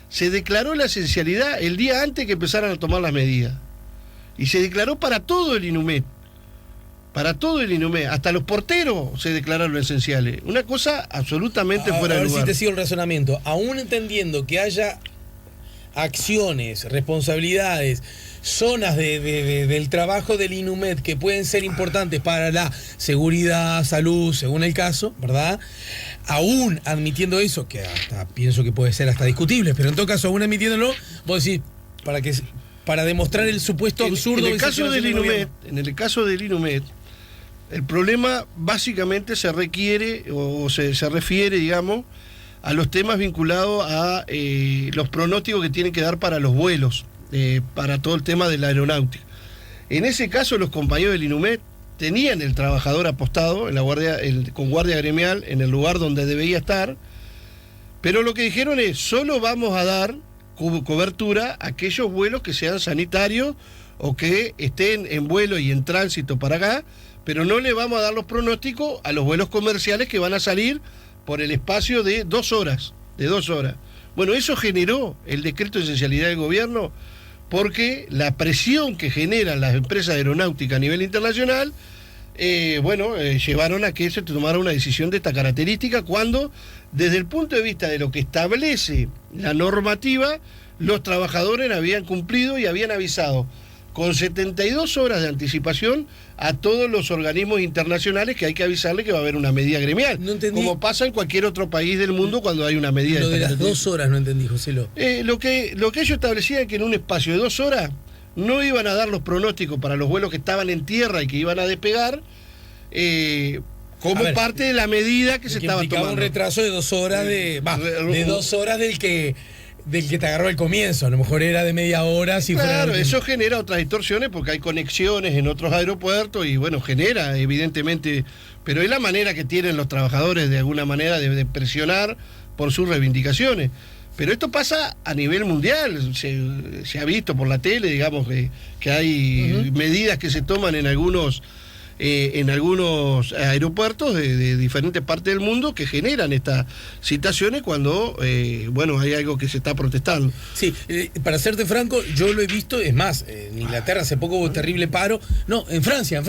se declaró la esencialidad el día antes que empezaran a tomar las medidas. Y se declaró para todo el INUMED. para todo el INUMED, hasta los porteros se declararon esenciales. Una cosa absolutamente fuera de A ver lugar. si te sigo el razonamiento. Aún entendiendo que haya acciones, responsabilidades, zonas del trabajo del INUMED que pueden ser importantes para la seguridad, salud, según el caso, ¿verdad? Aún admitiendo eso, que hasta pienso que puede ser hasta discutible, pero en todo caso, aún admitiéndolo, vos decís, para demostrar el supuesto absurdo en el caso del INUMED, el problema básicamente se refiere, digamos, a los temas vinculados a los pronósticos que tienen que dar para los vuelos, para todo el tema de la aeronáutica. En ese caso, los compañeros del INUMED tenían el trabajador apostado en la con guardia gremial en el lugar donde debía estar, pero lo que dijeron es, solo vamos a dar cobertura a aquellos vuelos que sean sanitarios o que estén en vuelo y en tránsito para acá, pero no le vamos a dar los pronósticos a los vuelos comerciales que van a salir por el espacio de 2 horas. Bueno, eso generó el decreto de esencialidad del gobierno, porque la presión que generan las empresas aeronáuticas a nivel internacional, llevaron a que se tomara una decisión de esta característica, cuando desde el punto de vista de lo que establece la normativa, los trabajadores habían cumplido y habían avisado con 72 horas de anticipación a todos los organismos internacionales que hay que avisarle que va a haber una medida gremial. No entendí. Como pasa en cualquier otro país del mundo cuando hay una medida. Lo de las 2 horas no entendí, Joselo. Lo que ellos establecían es que en un espacio de 2 horas no iban a dar los pronósticos para los vuelos que estaban en tierra y que iban a despegar, como parte de la medida que se estaba tomando. Un retraso de 2 horas de 2 horas del que te agarró al comienzo. A lo mejor era de media hora. Claro, eso genera otras distorsiones porque hay conexiones en otros aeropuertos y bueno, genera evidentemente, pero es la manera que tienen los trabajadores de alguna manera de presionar por sus reivindicaciones. Pero esto pasa a nivel mundial, se ha visto por la tele, digamos, que hay medidas que se toman en algunos aeropuertos de diferentes partes del mundo que generan estas situaciones cuando hay algo que se está protestando. Sí, para serte franco, yo lo he visto, es más, en Inglaterra hace poco hubo terrible paro, no, en Francia,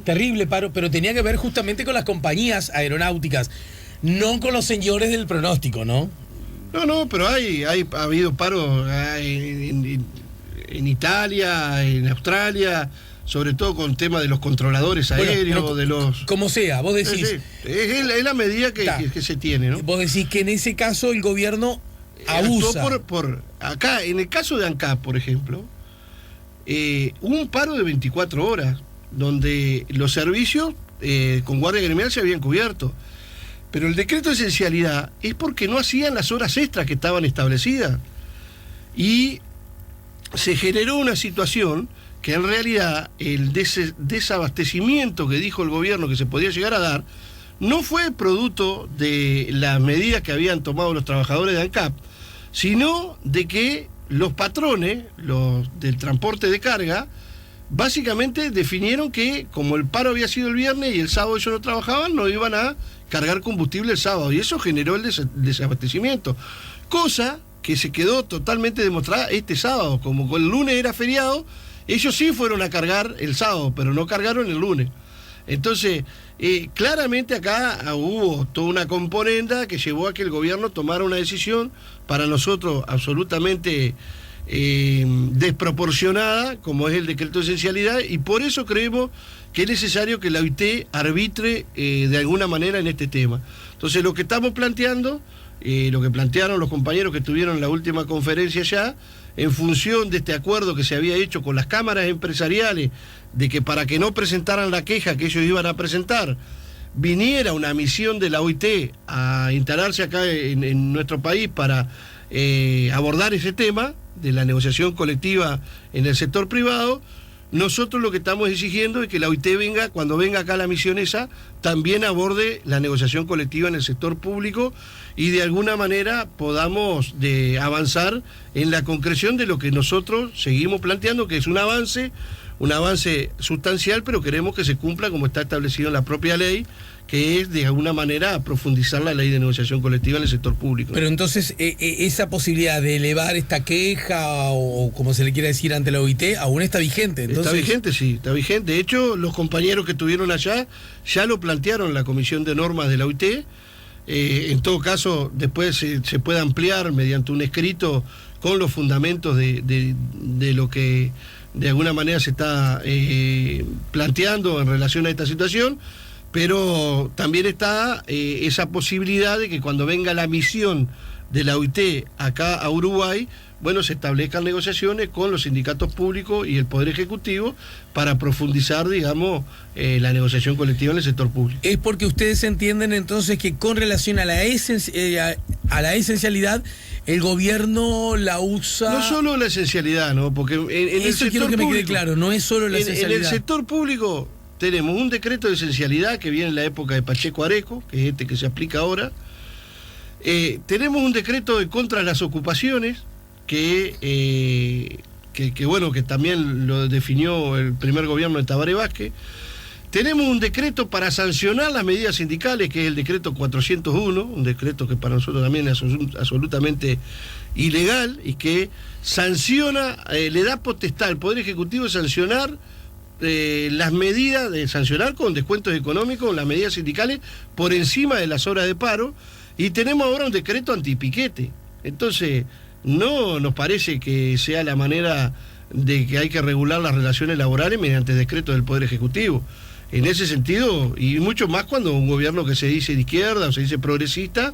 terrible paro, pero tenía que ver justamente con las compañías aeronáuticas, no con los señores del pronóstico, ¿no? No, pero ha habido paro en Italia, en Australia, sobre todo con el tema de los controladores aéreos, de los... Como sea, vos decís... Sí. Es la medida que se tiene, ¿no? Vos decís que en ese caso el gobierno abusa. Acá, en el caso de ANCAP, por ejemplo, hubo un paro de 24 horas, donde los servicios con guardia gremial se habían cubierto. Pero el decreto de esencialidad es porque no hacían las horas extras que estaban establecidas. Y se generó una situación que en realidad el desabastecimiento que dijo el gobierno que se podía llegar a dar no fue producto de las medidas que habían tomado los trabajadores de ANCAP, sino de que los patrones, los del transporte de carga, básicamente definieron que como el paro había sido el viernes y el sábado ellos no trabajaban, no iban a cargar combustible el sábado, y eso generó el desabastecimiento, cosa que se quedó totalmente demostrada este sábado. Como el lunes era feriado, ellos sí fueron a cargar el sábado, pero no cargaron el lunes. Entonces, claramente acá hubo toda una componenda que llevó a que el gobierno tomara una decisión para nosotros absolutamente desproporcionada, como es el decreto de esencialidad, y por eso creemos que es necesario que la OIT arbitre de alguna manera en este tema. Entonces, lo que estamos planteando, lo que plantearon los compañeros que estuvieron en la última conferencia ya, en función de este acuerdo que se había hecho con las cámaras empresariales, de que para que no presentaran la queja que ellos iban a presentar, viniera una misión de la OIT a instalarse acá en nuestro país para abordar ese tema de la negociación colectiva en el sector privado. Nosotros lo que estamos exigiendo es que la OIT venga, cuando venga acá la misión esa, también aborde la negociación colectiva en el sector público y de alguna manera podamos avanzar en la concreción de lo que nosotros seguimos planteando, que es un avance, un avance sustancial, pero queremos que se cumpla como está establecido en la propia ley, que es de alguna manera profundizar la ley de negociación colectiva en el sector público. Pero entonces, esa posibilidad de elevar esta queja, o como se le quiera decir, ante la OIT, aún está vigente. Entonces... Está vigente, sí, está vigente. De hecho, los compañeros que estuvieron allá ya lo plantearon en la Comisión de Normas de la OIT. En todo caso, después se puede ampliar mediante un escrito con los fundamentos de lo que de alguna manera se está planteando en relación a esta situación. Pero también está esa posibilidad de que cuando venga la misión de la OIT acá a Uruguay, bueno, se establezcan negociaciones con los sindicatos públicos y el Poder Ejecutivo para profundizar, digamos, la negociación colectiva en el sector público. Es porque ustedes entienden entonces que con relación a la esencialidad, el gobierno la usa... No solo la esencialidad, ¿no? Porque en el sector quiero que público, me quede claro, no es solo la esencialidad. En el sector público... Tenemos un decreto de esencialidad que viene en la época de Pacheco Areco, que es este que se aplica ahora. Tenemos un decreto de contra las ocupaciones, que bueno, que también lo definió el primer gobierno de Tabaré Vázquez. Tenemos un decreto para sancionar las medidas sindicales, que es el decreto 401, un decreto que para nosotros también es absolutamente ilegal y que sanciona, le da potestad al Poder Ejecutivo de sancionar las medidas, de sancionar con descuentos económicos las medidas sindicales por encima de las horas de paro, y tenemos ahora un decreto antipiquete. Entonces, no nos parece que sea la manera de que hay que regular las relaciones laborales mediante decretos del Poder Ejecutivo. En ese sentido, y mucho más cuando un gobierno que se dice de izquierda o se dice progresista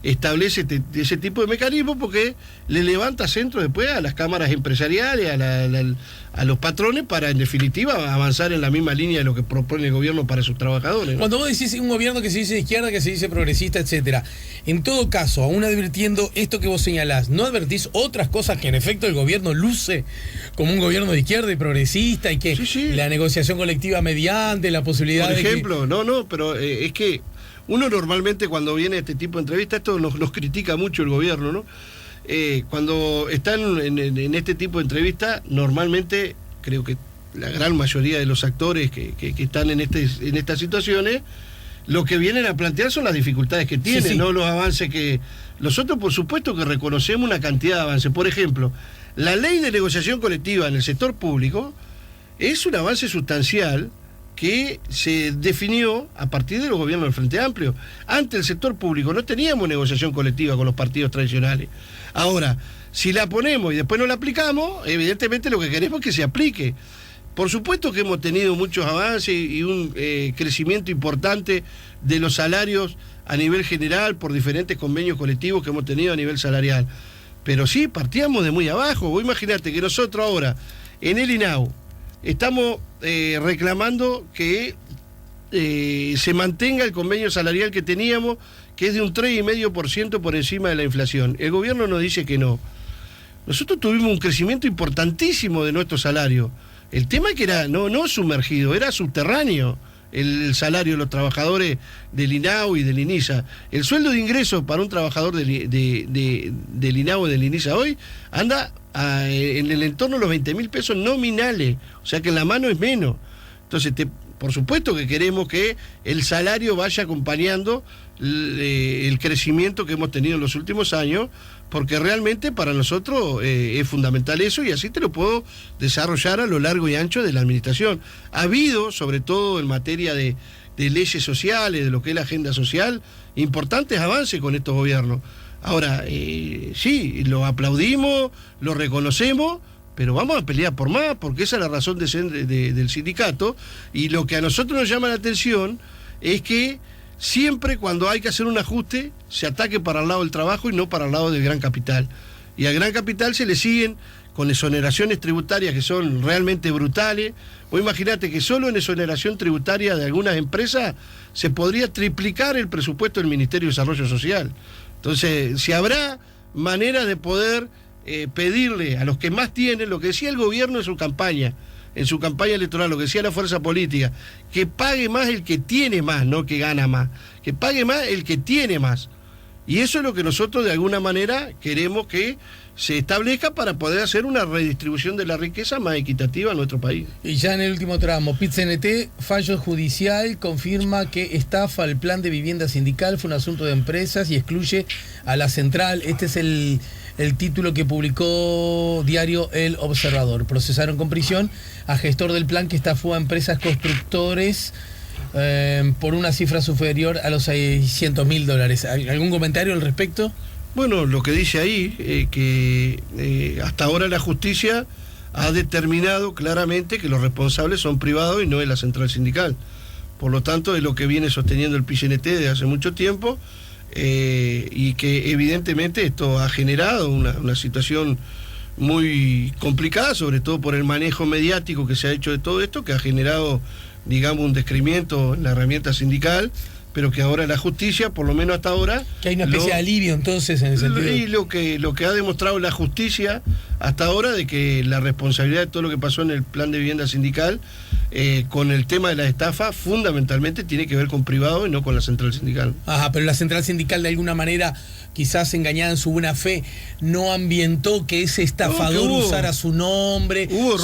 establece ese tipo de mecanismos, porque le levanta centro después a las cámaras empresariales, a los patrones, para en definitiva avanzar en la misma línea de lo que propone el gobierno para sus trabajadores, ¿no? Cuando vos decís un gobierno que se dice de izquierda, que se dice progresista, etcétera, en todo caso, aún advirtiendo esto que vos señalás, ¿no advertís otras cosas que en efecto el gobierno luce como un gobierno de izquierda y progresista, y que sí. La negociación colectiva mediante la posibilidad por de ejemplo, pero es que uno normalmente cuando viene a este tipo de entrevistas, esto nos critica mucho el gobierno, ¿no? Cuando están en este tipo de entrevistas, normalmente creo que la gran mayoría de los actores que están en estas situaciones, lo que vienen a plantear son las dificultades que tienen, sí. No los avances que... Nosotros, por supuesto, que reconocemos una cantidad de avances. Por ejemplo, la ley de negociación colectiva en el sector público es un avance sustancial que se definió a partir de los gobiernos del Frente Amplio. Antes el sector público no teníamos negociación colectiva con los partidos tradicionales. Ahora, si la ponemos y después no la aplicamos, evidentemente lo que queremos es que se aplique. Por supuesto que hemos tenido muchos avances y un crecimiento importante de los salarios a nivel general por diferentes convenios colectivos que hemos tenido a nivel salarial. Pero sí, partíamos de muy abajo. Vos imaginate que nosotros ahora, en el INAU, estamos reclamando que se mantenga el convenio salarial que teníamos, que es de un 3,5% por encima de la inflación. El gobierno nos dice que no. Nosotros tuvimos un crecimiento importantísimo de nuestro salario. El tema es que era no sumergido, era subterráneo el salario de los trabajadores del INAU y del INISA. El sueldo de ingreso para un trabajador del INAU y del INISA hoy anda en el entorno de los 20.000 pesos nominales, o sea que en la mano es menos. Entonces, por supuesto que queremos que el salario vaya acompañando el crecimiento que hemos tenido en los últimos años, porque realmente para nosotros es fundamental eso, y así te lo puedo desarrollar a lo largo y ancho de la administración. Ha habido, sobre todo en materia de leyes sociales, de lo que es la agenda social, importantes avances con estos gobiernos. Ahora, sí, lo aplaudimos, lo reconocemos, pero vamos a pelear por más, porque esa es la razón de ser del sindicato, y lo que a nosotros nos llama la atención es que siempre cuando hay que hacer un ajuste, se ataque para el lado del trabajo y no para el lado del gran capital. Y al gran capital se le siguen con exoneraciones tributarias que son realmente brutales. Vos imaginate que solo en exoneración tributaria de algunas empresas se podría triplicar el presupuesto del Ministerio de Desarrollo Social. Entonces, si habrá manera de poder pedirle a los que más tienen, lo que decía el gobierno en su campaña electoral, lo que decía la fuerza política, que pague más el que tiene más, no que gana más, que pague más el que tiene más. Y eso es lo que nosotros de alguna manera queremos que se establezca para poder hacer una redistribución de la riqueza más equitativa en nuestro país. Y ya en el último tramo, PIT-CNT, fallo judicial, confirma que estafa el plan de vivienda sindical, fue un asunto de empresas y excluye a la central. Este es el título que publicó diario El Observador. Procesaron con prisión a gestor del plan que estafó a empresas constructores por una cifra superior a los $600.000. ¿Algún comentario al respecto? Bueno, lo que dice ahí, que hasta ahora la justicia ha determinado claramente que los responsables son privados y no es la central sindical. Por lo tanto, es lo que viene sosteniendo el PIT-CNT desde hace mucho tiempo, y que evidentemente esto ha generado una situación muy complicada, sobre todo por el manejo mediático que se ha hecho de todo esto, que ha generado, digamos, un descremiento en la herramienta sindical, pero que ahora la justicia, por lo menos hasta ahora... Que hay una especie de alivio entonces en el sentido... Y lo que ha demostrado la justicia hasta ahora de que la responsabilidad de todo lo que pasó en el plan de vivienda sindical con el tema de la estafa fundamentalmente tiene que ver con privado y no con la central sindical. Ajá, pero la central sindical de alguna manera, quizás engañada en su buena fe, no ambientó que ese estafador usara su nombre. Hubo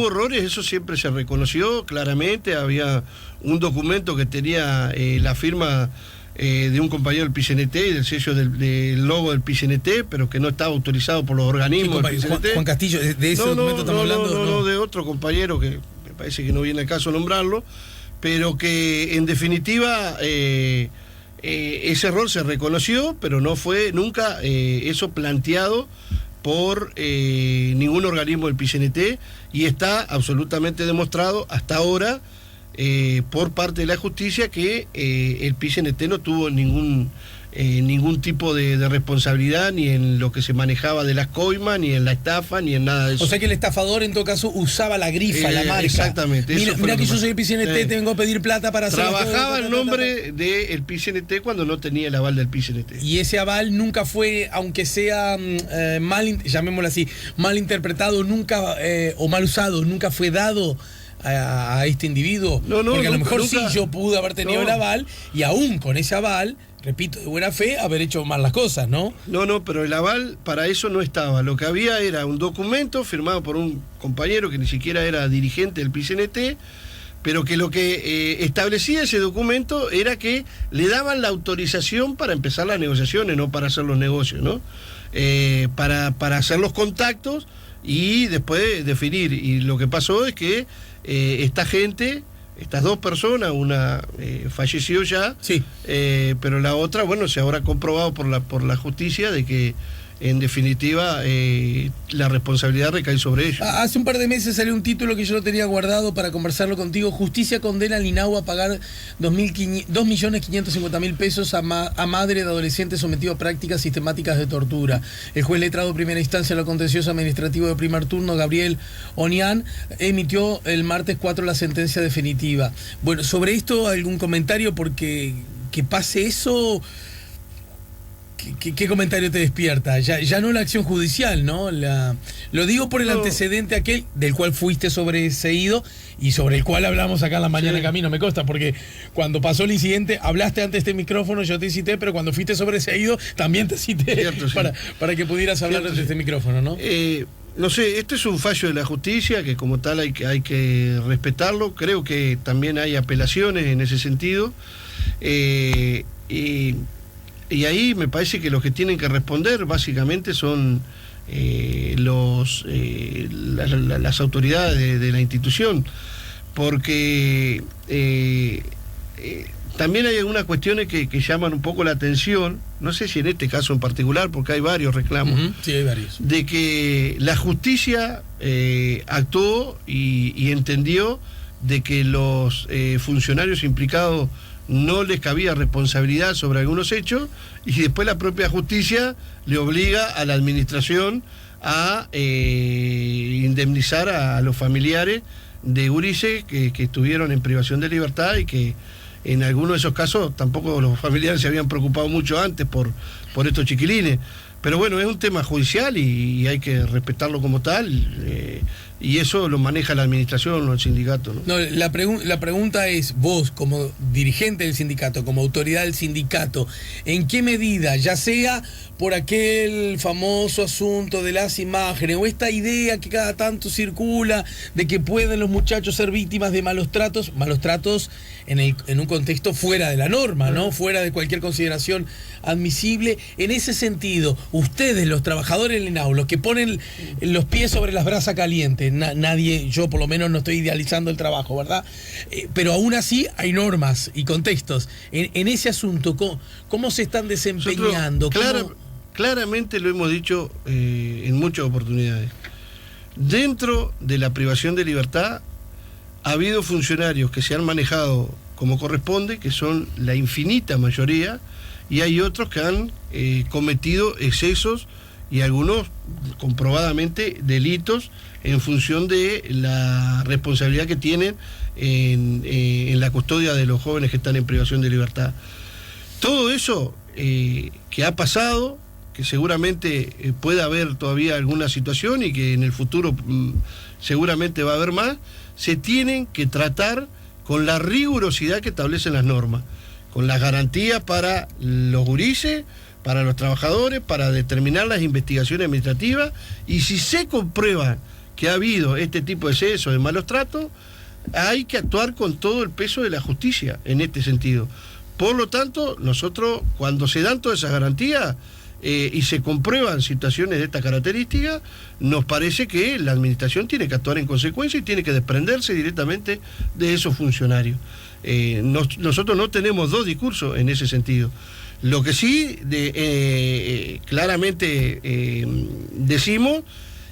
errores, eso siempre se reconoció claramente. Había un documento que tenía la firma de un compañero del PIT-CNT y del sello del logo del PIT-CNT, pero que no estaba autorizado por los organismos del PIT-CNT. Juan Castillo, ¿de ese documento estamos hablando? No, de otro compañero que me parece que no viene al caso nombrarlo, pero que en definitiva ese error se reconoció, pero no fue nunca eso planteado por ningún organismo del PIT-CNT, y está absolutamente demostrado hasta ahora por parte de la justicia que el PIT-CNT no tuvo ningún tipo de responsabilidad ni en lo que se manejaba de las coimas, ni en la estafa, ni en nada de eso. O sea que el estafador en todo caso usaba la grifa, la marca. Exactamente. Mira que yo soy el PIT-CNT, tengo que pedir plata para hacer... Trabajaba en nombre del PIT-CNT cuando no tenía el aval del PIT-CNT. Y ese aval nunca fue, aunque sea llamémoslo así, mal interpretado, nunca o mal usado, nunca fue dado a este individuo. Porque a lo mejor nunca, sí, yo pude haber tenido el aval, y aún con ese aval, repito, de buena fe, haber hecho mal las cosas, ¿no? No, pero el aval para eso no estaba. Lo que había era un documento firmado por un compañero que ni siquiera era dirigente del PIT-CNT, pero que lo que establecía ese documento era que le daban la autorización para empezar las negociaciones, no para hacer los negocios, ¿no? Para hacer los contactos y después definir. Y lo que pasó es que esta gente, estas dos personas, una falleció ya, sí, pero la otra, bueno, se habrá comprobado por la justicia de que en definitiva la responsabilidad recae sobre ellos. Hace un par de meses salió un título que yo lo tenía guardado para conversarlo contigo. Justicia condena al INAU a pagar 2.550.000 pesos a madre de adolescente sometido a prácticas sistemáticas de tortura. El juez letrado de primera instancia en lo contencioso administrativo de primer turno, Gabriel Onián, emitió el martes 4 la sentencia definitiva. Bueno, sobre esto, ¿algún comentario? Porque que pase eso... ¿Qué comentario te despierta? Ya no la acción judicial, ¿no? Lo digo por el antecedente aquel del cual fuiste sobreseído y sobre el cual hablamos acá en la mañana en camino, me consta, porque cuando pasó el incidente, hablaste ante este micrófono, yo te cité, pero cuando fuiste sobreseído, también te cité. Cierto, sí. para que pudieras hablar ante este micrófono, ¿no? No sé, este es un fallo de la justicia que como tal hay que respetarlo. Creo que también hay apelaciones en ese sentido. Y ahí me parece que los que tienen que responder básicamente son las autoridades de la institución, porque también hay algunas cuestiones que llaman un poco la atención, no sé si en este caso en particular, porque hay varios reclamos, sí, hay varios, de que la justicia actuó y entendió de que los funcionarios implicados no les cabía responsabilidad sobre algunos hechos, y después la propia justicia le obliga a la administración a indemnizar a los familiares de gurises que estuvieron en privación de libertad, y que en algunos de esos casos tampoco los familiares se habían preocupado mucho antes por estos chiquilines. Pero bueno, es un tema judicial y hay que respetarlo como tal. y eso lo maneja la administración o el sindicato, ¿no? No, la pregunta es, vos como dirigente del sindicato, como autoridad del sindicato, ¿en qué medida, ya sea por aquel famoso asunto de las imágenes o esta idea que cada tanto circula de que pueden los muchachos ser víctimas de malos tratos en un contexto fuera de la norma, ¿no? Fuera de cualquier consideración admisible? En ese sentido, ustedes, los trabajadores del ENAU, los que ponen los pies sobre las brasas calientes, nadie, yo por lo menos no estoy idealizando el trabajo, ¿verdad? Pero aún así hay normas y contextos. En ese asunto, ¿cómo se están desempeñando? Claramente lo hemos dicho en muchas oportunidades. Dentro de la privación de libertad ha habido funcionarios que se han manejado como corresponde, que son la infinita mayoría, y hay otros que han cometido excesos y algunos comprobadamente delitos en función de la responsabilidad que tienen en la custodia de los jóvenes que están en privación de libertad. Todo eso que ha pasado, que seguramente puede haber todavía alguna situación y que en el futuro seguramente va a haber más, se tienen que tratar con la rigurosidad que establecen las normas, con las garantías para los gurises, para los trabajadores, para determinar las investigaciones administrativas, y si se comprueba que ha habido este tipo de excesos, de malos tratos, hay que actuar con todo el peso de la justicia en este sentido. Por lo tanto, nosotros, cuando se dan todas esas garantías y se comprueban situaciones de esta característica, nos parece que la administración tiene que actuar en consecuencia y tiene que desprenderse directamente de esos funcionarios. Nosotros no tenemos dos discursos en ese sentido. Lo que sí claramente decimos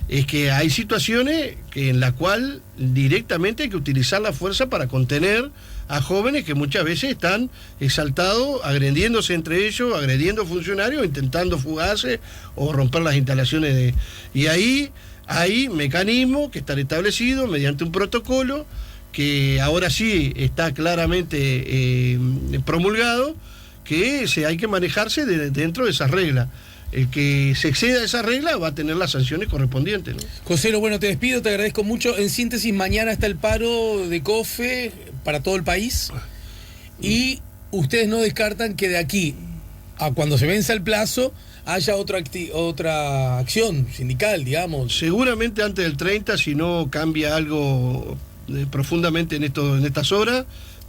es que hay situaciones en las cuales directamente hay que utilizar la fuerza para contener a jóvenes que muchas veces están exaltados, agrediéndose entre ellos, agrediendo funcionarios, intentando fugarse o romper las instalaciones y ahí hay mecanismos que están establecidos mediante un protocolo que ahora sí está claramente promulgado, que hay que manejarse dentro de esas reglas. El que se exceda esa regla va a tener las sanciones correspondientes, ¿no? Joselo, bueno, te despido, te agradezco mucho. En síntesis, mañana está el paro de COFE para todo el país y ustedes no descartan que de aquí a cuando se venza el plazo haya otra acción sindical, digamos. Seguramente antes del 30, si no cambia algo profundamente en estas horas,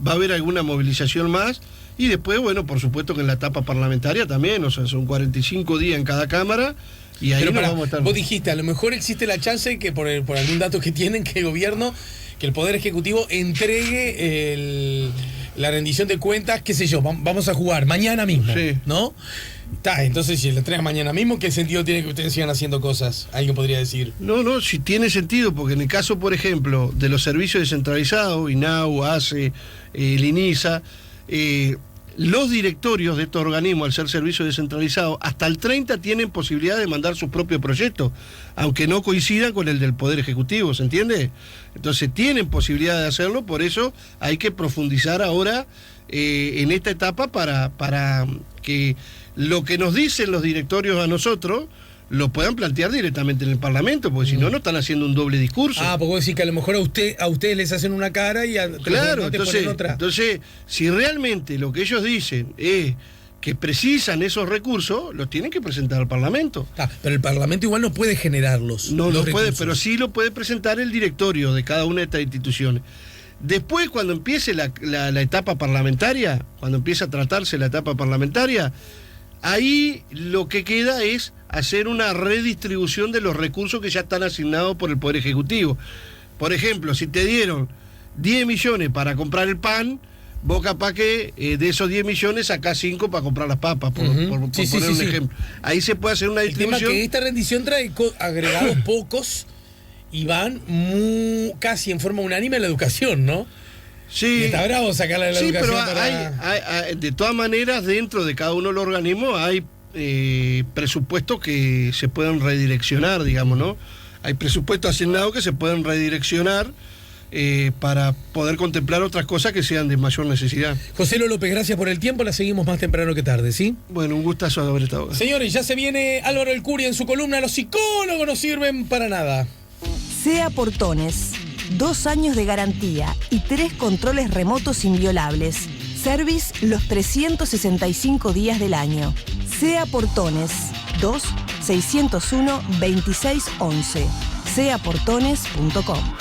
va a haber alguna movilización más. Y después, bueno, por supuesto que en la etapa parlamentaria también, o sea, son 45 días en cada cámara, y ahí vamos a estar. Vos dijiste, a lo mejor existe la chance que por algún dato que tienen, que el Poder Ejecutivo entregue la rendición de cuentas, qué sé yo, vamos a jugar mañana mismo, sí, ¿no? Entonces, si la entregas mañana mismo, ¿qué sentido tiene que ustedes sigan haciendo cosas? Alguien podría decir. No, sí tiene sentido, porque en el caso, por ejemplo, de los servicios descentralizados, INAU, ACE, el INISA, los directorios de estos organismos, al ser servicios descentralizados, hasta el 30 tienen posibilidad de mandar sus propios proyectos, aunque no coincidan con el del Poder Ejecutivo, ¿se entiende? Entonces tienen posibilidad de hacerlo, por eso hay que profundizar ahora en esta etapa para que lo que nos dicen los directorios a nosotros lo puedan plantear directamente en el Parlamento, porque si no, no están haciendo un doble discurso. Porque vos decís que a lo mejor a ustedes les hacen una cara y claro, entonces, otra. Entonces, si realmente lo que ellos dicen es que precisan esos recursos, los tienen que presentar al Parlamento. Pero el Parlamento igual no puede generarlos. No puede, pero sí lo puede presentar el directorio de cada una de estas instituciones. Después, cuando empiece la etapa parlamentaria, cuando empiece a tratarse la etapa parlamentaria, ahí lo que queda es hacer una redistribución de los recursos que ya están asignados por el Poder Ejecutivo. Por ejemplo, si te dieron 10 millones para comprar el pan, vos capaz que de esos 10 millones sacás 5 para comprar las papas, por poner un ejemplo. Ahí se puede hacer una distribución. El tema es que esta rendición trae agregados pocos y van casi en forma unánime a la educación, ¿no? Sí, y está bravo sacarla de la educación. Pero hay, de todas maneras, dentro de cada uno de los organismos hay presupuestos que se pueden redireccionar, digamos, ¿no? Hay presupuestos asignados que se pueden redireccionar para poder contemplar otras cosas que sean de mayor necesidad. Joselo López, gracias por el tiempo, la seguimos más temprano que tarde, ¿sí? Bueno, un gustazo haber estado acá. Señores, ya se viene Álvaro El Curia en su columna Los psicólogos no sirven para nada. SEA Portones. 2 años de garantía y 3 controles remotos inviolables. Service los 365 días del año. SEA Portones. 2-601-2611. seaportones.com.